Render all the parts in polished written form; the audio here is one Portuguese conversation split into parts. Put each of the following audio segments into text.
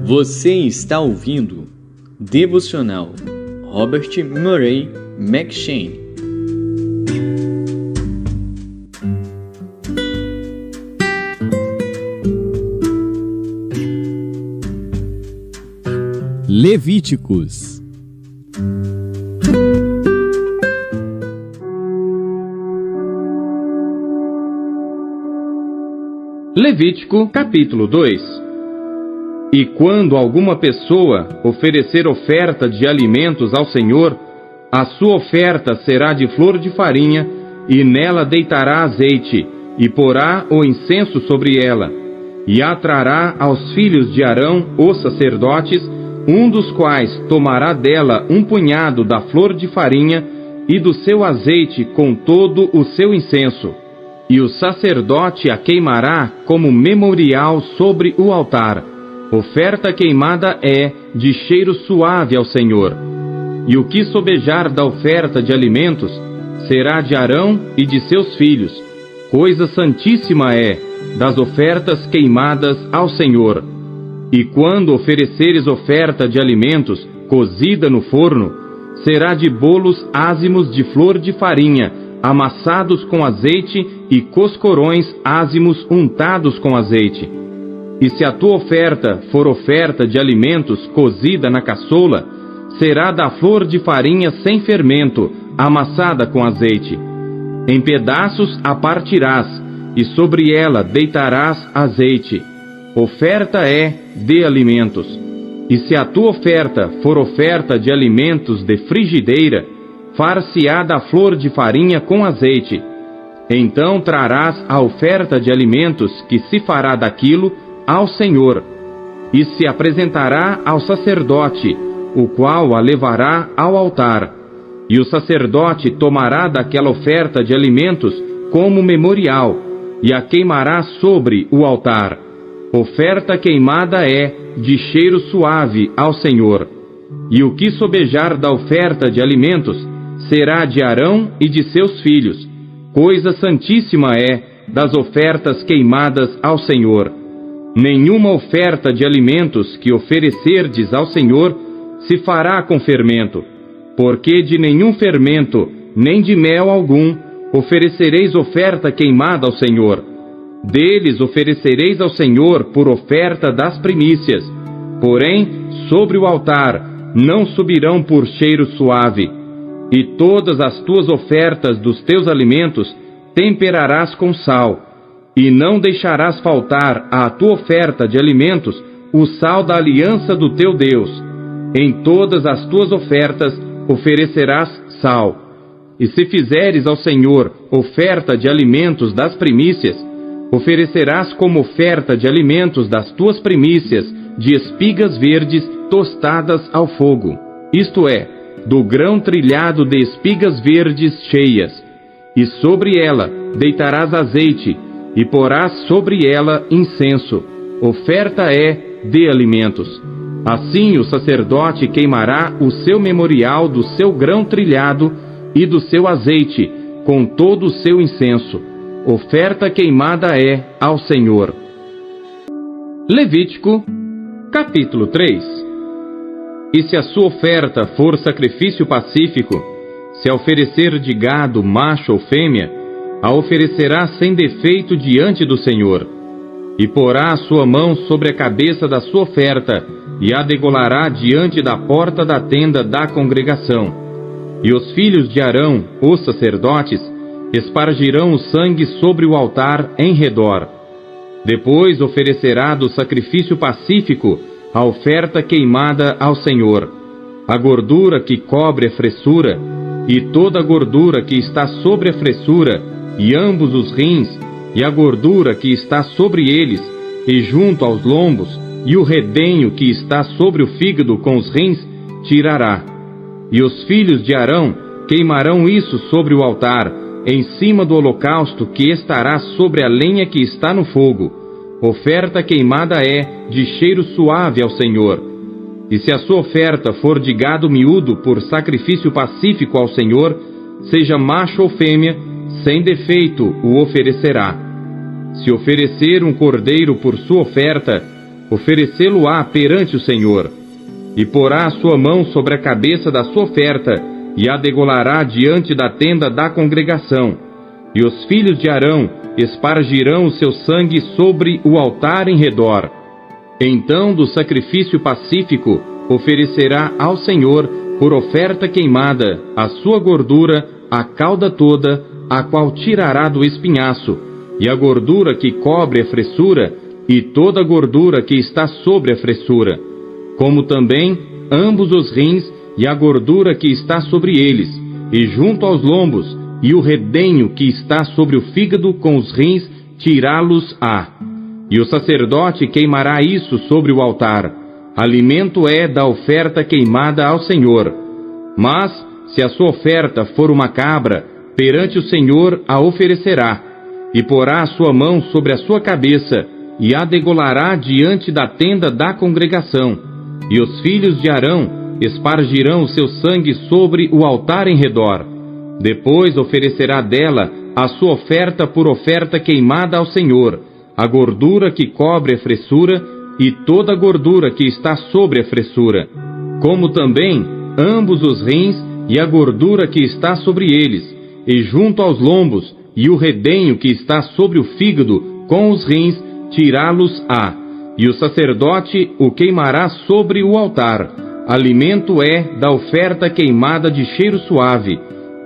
Você está ouvindo Devocional Robert Murray M'Cheyne. Levíticos. Levítico, capítulo 2. E quando alguma pessoa oferecer oferta de alimentos ao Senhor, a sua oferta será de flor de farinha, e nela deitará azeite, e porá o incenso sobre ela, e a trará aos filhos de Arão, os sacerdotes, um dos quais tomará dela um punhado da flor de farinha e do seu azeite com todo o seu incenso. E o sacerdote a queimará como memorial sobre o altar. Oferta queimada é de cheiro suave ao Senhor. E o que sobejar da oferta de alimentos será de Arão e de seus filhos. Coisa santíssima é das ofertas queimadas ao Senhor. E quando ofereceres oferta de alimentos cozida no forno, será de bolos ázimos de flor de farinha, amassados com azeite, e coscorões ázimos untados com azeite. E se a tua oferta for oferta de alimentos cozida na caçoula, será da flor de farinha sem fermento, amassada com azeite. Em pedaços a partirás, e sobre ela deitarás azeite. Oferta é de alimentos. E se a tua oferta for oferta de alimentos de frigideira, far-se-á da flor de farinha com azeite. Então trarás a oferta de alimentos que se fará daquilo ao Senhor, e se apresentará ao sacerdote, o qual a levará ao altar. E o sacerdote tomará daquela oferta de alimentos como memorial, e a queimará sobre o altar. Oferta queimada é de cheiro suave ao Senhor. E o que sobejar da oferta de alimentos será de Arão e de seus filhos. Coisa santíssima é das ofertas queimadas ao Senhor. Nenhuma oferta de alimentos que oferecerdes ao Senhor se fará com fermento, porque de nenhum fermento, nem de mel algum, oferecereis oferta queimada ao Senhor. Deles oferecereis ao Senhor por oferta das primícias, porém, sobre o altar não subirão por cheiro suave. E todas as tuas ofertas dos teus alimentos temperarás com sal, e não deixarás faltar à tua oferta de alimentos o sal da aliança do teu Deus. Em todas as tuas ofertas oferecerás sal. E se fizeres ao Senhor oferta de alimentos das primícias, oferecerás como oferta de alimentos das tuas primícias de espigas verdes tostadas ao fogo, isto é, do grão trilhado de espigas verdes cheias. E sobre ela deitarás azeite, e porás sobre ela incenso. Oferta é de alimentos. Assim o sacerdote queimará o seu memorial do seu grão trilhado e do seu azeite, com todo o seu incenso. Oferta queimada é ao Senhor. Levítico, capítulo 3. E se a sua oferta for sacrifício pacífico, se a oferecer de gado, macho ou fêmea, a oferecerá sem defeito diante do Senhor. E porá a sua mão sobre a cabeça da sua oferta, e a degolará diante da porta da tenda da congregação. E os filhos de Arão, os sacerdotes, espargirão o sangue sobre o altar em redor. Depois oferecerá do sacrifício pacífico a oferta queimada ao Senhor, a gordura que cobre a fressura, e toda a gordura que está sobre a fressura, e ambos os rins, e a gordura que está sobre eles, e junto aos lombos, e o redenho que está sobre o fígado com os rins, tirará. E os filhos de Arão queimarão isso sobre o altar, em cima do holocausto que estará sobre a lenha que está no fogo. Oferta queimada é de cheiro suave ao Senhor. E se a sua oferta for de gado miúdo por sacrifício pacífico ao Senhor, seja macho ou fêmea, sem defeito o oferecerá. Se oferecer um cordeiro por sua oferta, oferecê-lo-á perante o Senhor. E porá a sua mão sobre a cabeça da sua oferta, e a degolará diante da tenda da congregação. E os filhos de Arão espargirão o seu sangue sobre o altar em redor. Então do sacrifício pacífico oferecerá ao Senhor, por oferta queimada, a sua gordura, a cauda toda, a qual tirará do espinhaço, e a gordura que cobre a fressura, e toda a gordura que está sobre a fressura, como também ambos os rins, e a gordura que está sobre eles, e junto aos lombos, e o redenho que está sobre o fígado com os rins, tirá-los-á. E o sacerdote queimará isso sobre o altar. Alimento é da oferta queimada ao Senhor. Mas, se a sua oferta for uma cabra, perante o Senhor a oferecerá, e porá a sua mão sobre a sua cabeça, e a degolará diante da tenda da congregação. E os filhos de Arão espargirão o seu sangue sobre o altar em redor. Depois oferecerá dela a sua oferta por oferta queimada ao Senhor, a gordura que cobre a fressura, e toda a gordura que está sobre a fressura, como também ambos os rins, e a gordura que está sobre eles, e junto aos lombos, e o redenho que está sobre o fígado com os rins, tirá-los-á. E o sacerdote o queimará sobre o altar. Alimento é da oferta queimada de cheiro suave.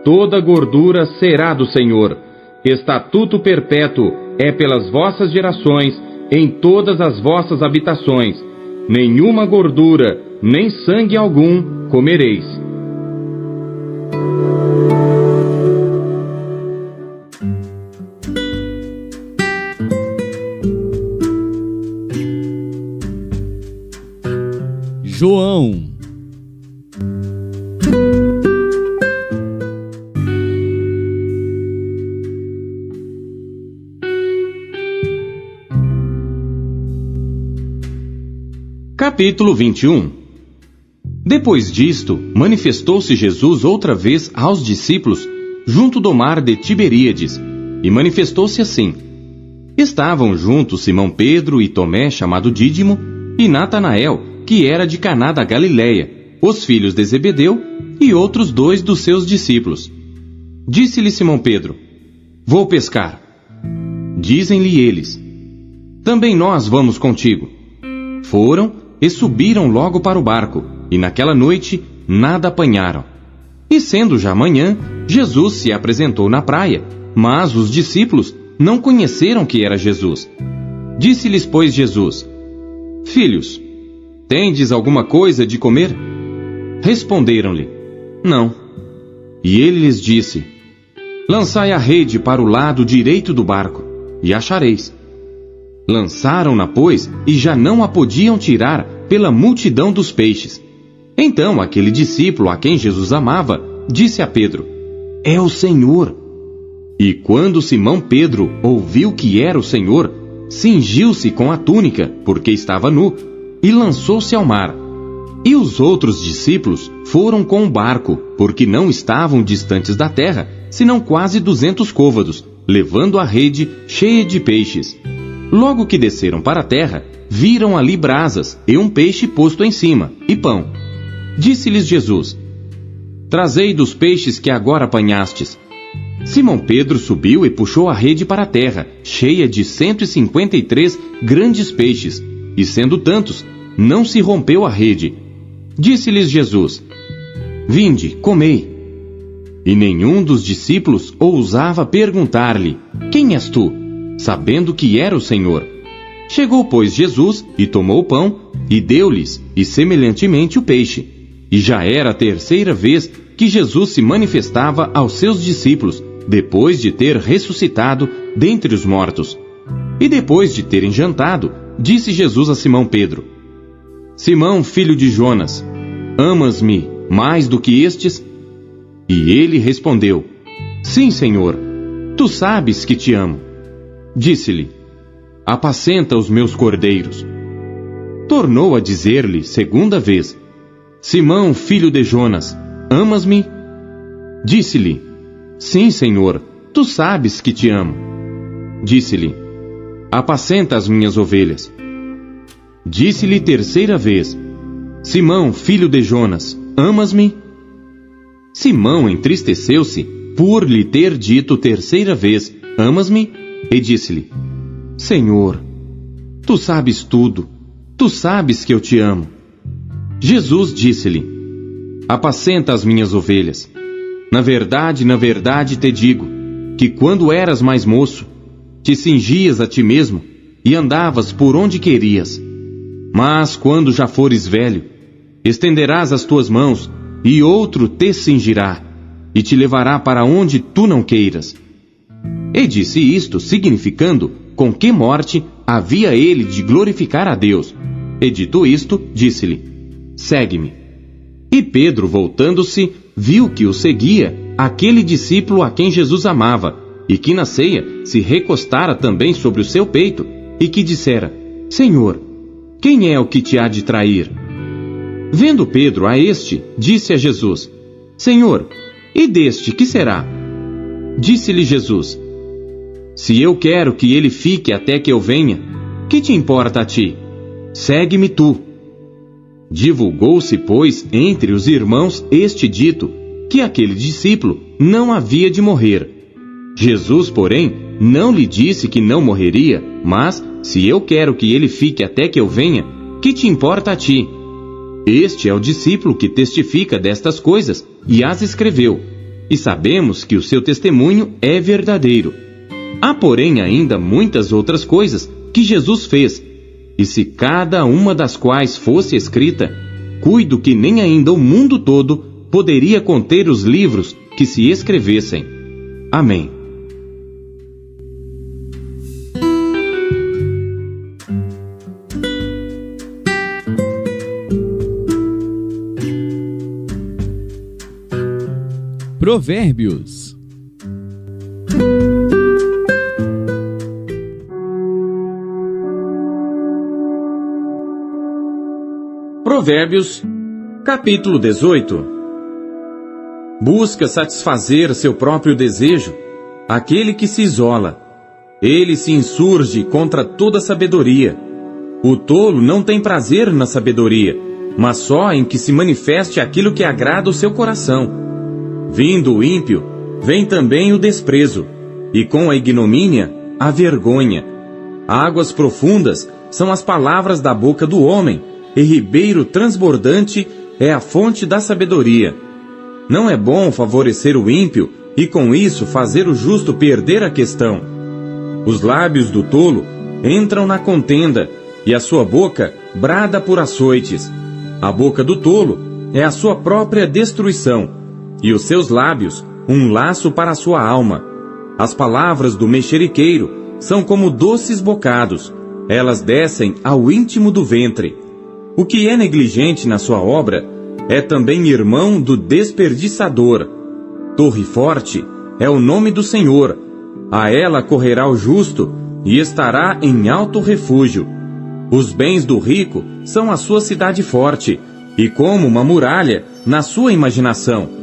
Toda a gordura será do Senhor. Estatuto perpétuo é pelas vossas gerações, em todas as vossas habitações. Nenhuma gordura, nem sangue algum comereis. João. Capítulo 21. Depois disto, manifestou-se Jesus outra vez aos discípulos junto do mar de Tiberíades, e manifestou-se assim. Estavam juntos Simão Pedro e Tomé, chamado Dídimo, e Natanael, que era de Caná da Galileia, os filhos de Zebedeu, e outros 2 dos seus discípulos. Disse-lhe Simão Pedro: Vou pescar. Dizem-lhe eles: Também nós vamos contigo. Foram e subiram logo para o barco, e naquela noite nada apanharam. E sendo já manhã, Jesus se apresentou na praia, mas os discípulos não conheceram que era Jesus. Disse-lhes, pois, Jesus: Filhos, tendes alguma coisa de comer? Responderam-lhe: Não. E ele lhes disse: Lançai a rede para o lado direito do barco, e achareis. Lançaram-na, pois, e já não a podiam tirar pela multidão dos peixes. Então aquele discípulo a quem Jesus amava disse a Pedro: É o Senhor. E quando Simão Pedro ouviu que era o Senhor, cingiu-se com a túnica, porque estava nu, e lançou-se ao mar. E os outros discípulos foram com o barco, porque não estavam distantes da terra, senão quase 200 côvados, levando a rede cheia de peixes. Logo que desceram para a terra, viram ali brasas e um peixe posto em cima, e pão. Disse-lhes Jesus: Trazei dos peixes que agora apanhastes. Simão Pedro subiu e puxou a rede para a terra, cheia de 153 grandes peixes, e sendo tantos, não se rompeu a rede. Disse-lhes Jesus: Vinde, comei. E nenhum dos discípulos ousava perguntar-lhe: Quem és tu? Sabendo que era o Senhor. Chegou, pois, Jesus, e tomou o pão, e deu-lhes, e semelhantemente o peixe. E já era a 3ª vez que Jesus se manifestava aos seus discípulos, depois de ter ressuscitado dentre os mortos. E depois de terem jantado, disse Jesus a Simão Pedro: Simão, filho de Jonas, amas-me mais do que estes? E ele respondeu: Sim, Senhor, tu sabes que te amo. Disse-lhe: Apacenta os meus cordeiros. Tornou a dizer-lhe 2ª vez: Simão, filho de Jonas, amas-me? Disse-lhe: Sim, Senhor, tu sabes que te amo. Disse-lhe: Apacenta as minhas ovelhas. Disse-lhe terceira vez: Simão, filho de Jonas, amas-me? Simão entristeceu-se por lhe ter dito terceira vez: Amas-me? E disse-lhe: Senhor, tu sabes tudo, tu sabes que eu te amo. Jesus disse-lhe: Apacenta as minhas ovelhas. Na verdade te digo, que quando eras mais moço, te cingias a ti mesmo e andavas por onde querias. Mas quando já fores velho, estenderás as tuas mãos, e outro te cingirá, e te levará para onde tu não queiras. E disse isto, significando com que morte havia ele de glorificar a Deus. E dito isto, disse-lhe: Segue-me. E Pedro, voltando-se, viu que o seguia aquele discípulo a quem Jesus amava, e que na ceia se recostara também sobre o seu peito, e que dissera: Senhor, quem é o que te há de trair? Vendo Pedro a este, disse a Jesus: Senhor, e deste que será? Disse-lhe Jesus: Se eu quero que ele fique até que eu venha, que te importa a ti? Segue-me tu. Divulgou-se, pois, entre os irmãos este dito, que aquele discípulo não havia de morrer. Jesus, porém, não lhe disse que não morreria, mas, se eu quero que ele fique até que eu venha, que te importa a ti? Este é o discípulo que testifica destas coisas e as escreveu, e sabemos que o seu testemunho é verdadeiro. Há, porém, ainda muitas outras coisas que Jesus fez, e se cada uma das quais fosse escrita, cuido que nem ainda o mundo todo poderia conter os livros que se escrevessem. Amém. Provérbios. Provérbios, capítulo 18. Busca satisfazer seu próprio desejo aquele que se isola. Ele se insurge contra toda sabedoria. O tolo não tem prazer na sabedoria, mas só em que se manifeste aquilo que agrada o seu coração. Vindo o ímpio, vem também o desprezo, e com a ignomínia, a vergonha. Águas profundas são as palavras da boca do homem, e ribeiro transbordante é a fonte da sabedoria. Não é bom favorecer o ímpio, e com isso fazer o justo perder a questão. Os lábios do tolo entram na contenda, e a sua boca brada por açoites. A boca do tolo é a sua própria destruição, e os seus lábios um laço para a sua alma. As palavras do mexeriqueiro são como doces bocados, elas descem ao íntimo do ventre. O que é negligente na sua obra é também irmão do desperdiçador. Torre forte é o nome do Senhor, a ela correrá o justo e estará em alto refúgio. Os bens do rico são a sua cidade forte, e como uma muralha na sua imaginação.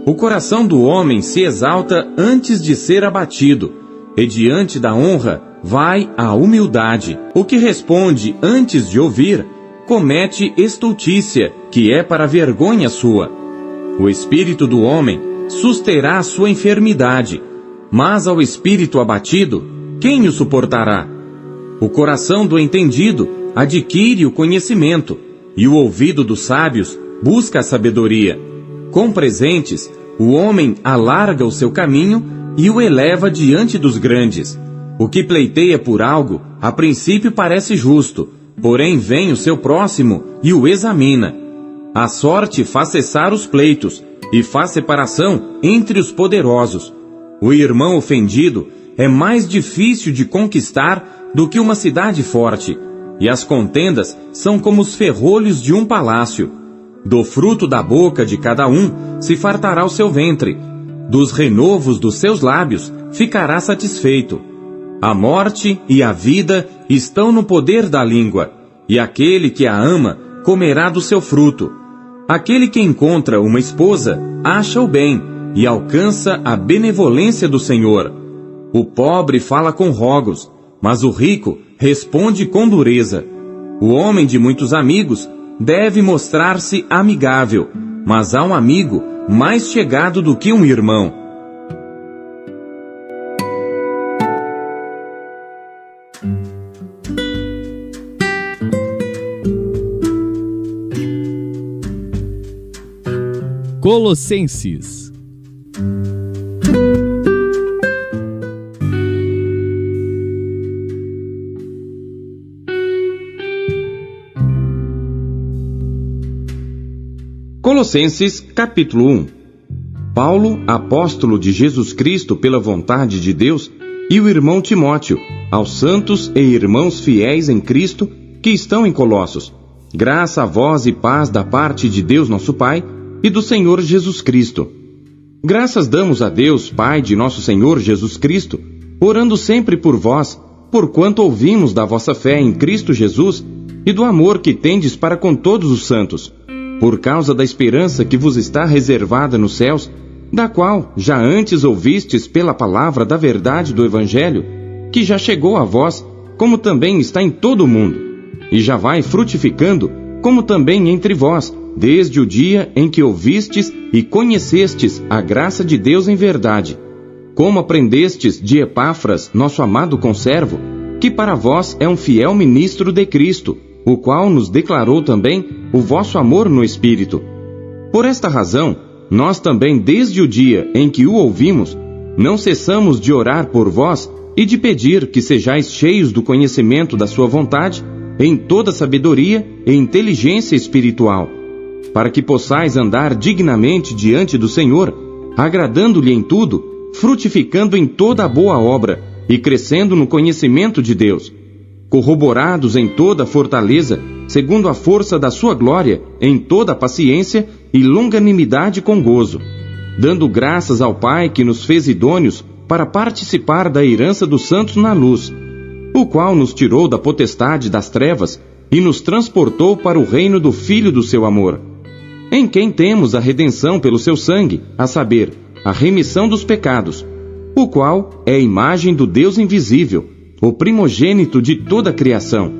O coração do homem se exalta antes de ser abatido, e diante da honra vai a humildade. O que responde antes de ouvir, comete estultícia, que é para vergonha sua. O espírito do homem susterá a sua enfermidade, mas ao espírito abatido, quem o suportará? O coração do entendido adquire o conhecimento, e o ouvido dos sábios busca a sabedoria. Com presentes, o homem alarga o seu caminho e o eleva diante dos grandes. O que pleiteia por algo, a princípio parece justo, porém vem o seu próximo e o examina. A sorte faz cessar os pleitos e faz separação entre os poderosos. O irmão ofendido é mais difícil de conquistar do que uma cidade forte, e as contendas são como os ferrolhos de um palácio. Do fruto da boca de cada um se fartará o seu ventre, dos renovos dos seus lábios ficará satisfeito. A morte e a vida estão no poder da língua, e aquele que a ama comerá do seu fruto. Aquele que encontra uma esposa acha o bem e alcança a benevolência do Senhor. O pobre fala com rogos, mas o rico responde com dureza. O homem de muitos amigos deve mostrar-se amigável, mas há um amigo mais chegado do que um irmão. Colossenses. Colossenses, capítulo 1. Paulo, apóstolo de Jesus Cristo pela vontade de Deus, e o irmão Timóteo, aos santos e irmãos fiéis em Cristo que estão em Colossos. Graça a vós e paz da parte de Deus nosso Pai e do Senhor Jesus Cristo. Graças damos a Deus, Pai de nosso Senhor Jesus Cristo, orando sempre por vós, porquanto ouvimos da vossa fé em Cristo Jesus e do amor que tendes para com todos os santos, por causa da esperança que vos está reservada nos céus, da qual já antes ouvistes pela palavra da verdade do Evangelho, que já chegou a vós, como também está em todo o mundo, e já vai frutificando, como também entre vós, desde o dia em que ouvistes e conhecestes a graça de Deus em verdade, como aprendestes de Epáfras, nosso amado conservo, que para vós é um fiel ministro de Cristo, o qual nos declarou também o vosso amor no Espírito. Por esta razão, nós também, desde o dia em que o ouvimos, não cessamos de orar por vós e de pedir que sejais cheios do conhecimento da sua vontade, em toda sabedoria e inteligência espiritual, para que possais andar dignamente diante do Senhor, agradando-lhe em tudo, frutificando em toda a boa obra e crescendo no conhecimento de Deus, corroborados em toda a fortaleza, segundo a força da sua glória, em toda a paciência e longanimidade com gozo, dando graças ao Pai que nos fez idôneos para participar da herança dos santos na luz, o qual nos tirou da potestade das trevas e nos transportou para o reino do Filho do seu amor, em quem temos a redenção pelo seu sangue, a saber, a remissão dos pecados, o qual é a imagem do Deus invisível, o primogênito de toda a criação,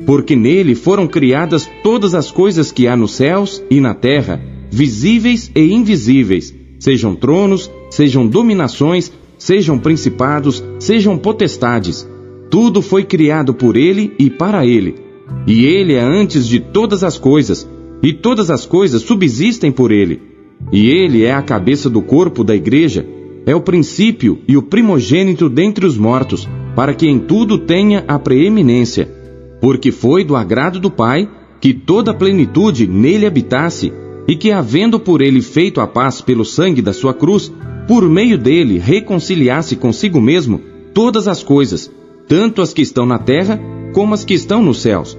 porque nele foram criadas todas as coisas que há nos céus e na terra, visíveis e invisíveis, sejam tronos, sejam dominações, sejam principados, sejam potestades. Tudo foi criado por ele e para ele. E ele é antes de todas as coisas, e todas as coisas subsistem por ele. E ele é a cabeça do corpo da igreja, é o princípio e o primogênito dentre os mortos, para que em tudo tenha a preeminência. Porque foi do agrado do Pai que toda a plenitude nele habitasse, e que, havendo por ele feito a paz pelo sangue da sua cruz, por meio dele reconciliasse consigo mesmo todas as coisas, tanto as que estão na terra como as que estão nos céus.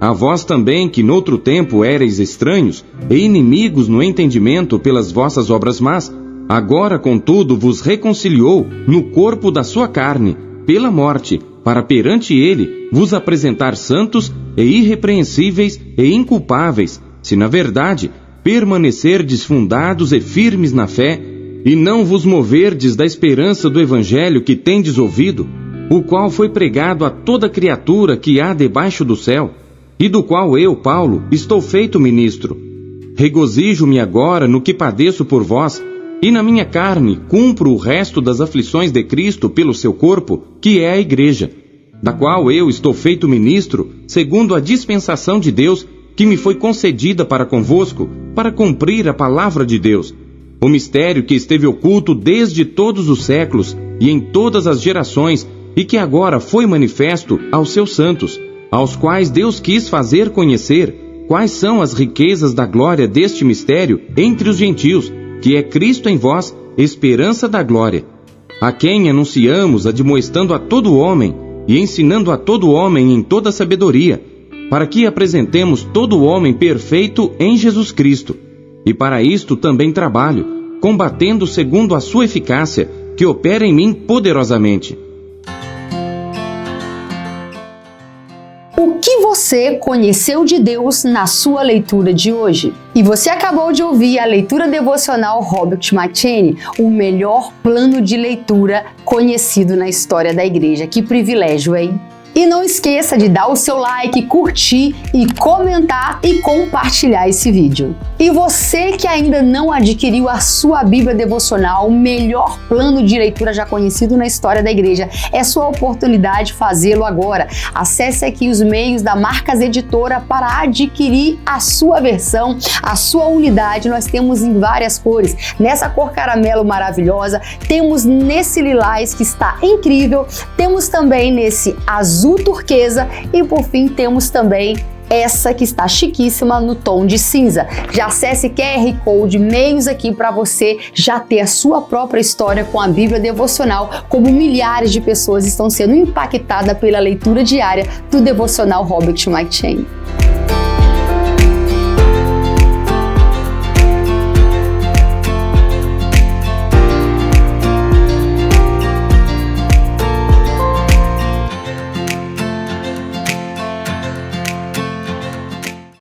A vós também, que noutro tempo éreis estranhos e inimigos no entendimento pelas vossas obras más, agora, contudo, vos reconciliou no corpo da sua carne, pela morte, para perante ele vos apresentar santos e irrepreensíveis e inculpáveis, se na verdade permanecerdes fundados e firmes na fé, e não vos moverdes da esperança do Evangelho que tendes ouvido, o qual foi pregado a toda criatura que há debaixo do céu, e do qual eu, Paulo, estou feito ministro. Regozijo-me agora no que padeço por vós, e na minha carne cumpro o resto das aflições de Cristo pelo seu corpo, que é a igreja, da qual eu estou feito ministro, segundo a dispensação de Deus, que me foi concedida para convosco, para cumprir a palavra de Deus, o mistério que esteve oculto desde todos os séculos e em todas as gerações, e que agora foi manifesto aos seus santos, aos quais Deus quis fazer conhecer quais são as riquezas da glória deste mistério entre os gentios, que é Cristo em vós, esperança da glória, a quem anunciamos, admoestando a todo homem e ensinando a todo homem em toda sabedoria, para que apresentemos todo homem perfeito em Jesus Cristo. E para isto também trabalho, combatendo segundo a sua eficácia, que opera em mim poderosamente. O que você conheceu de Deus na sua leitura de hoje? E você acabou de ouvir a leitura devocional Robert McCheyne, o melhor plano de leitura conhecido na história da igreja. Que privilégio, hein? E não esqueça de dar o seu like, curtir e comentar e compartilhar esse vídeo. E você que ainda não adquiriu a sua Bíblia Devocional, o melhor plano de leitura já conhecido na história da igreja, é sua oportunidade de fazê-lo agora. Acesse aqui os meios da Marcas Editora para adquirir a sua versão, a sua unidade. Nós temos em várias cores. Nessa cor caramelo maravilhosa, temos nesse lilás que está incrível, temos também nesse azul turquesa e por fim temos também essa que está chiquíssima no tom de cinza. Já acesse QR Code, meios aqui para você já ter a sua própria história com a Bíblia Devocional, como milhares de pessoas estão sendo impactadas pela leitura diária do Devocional Robert McCheyne.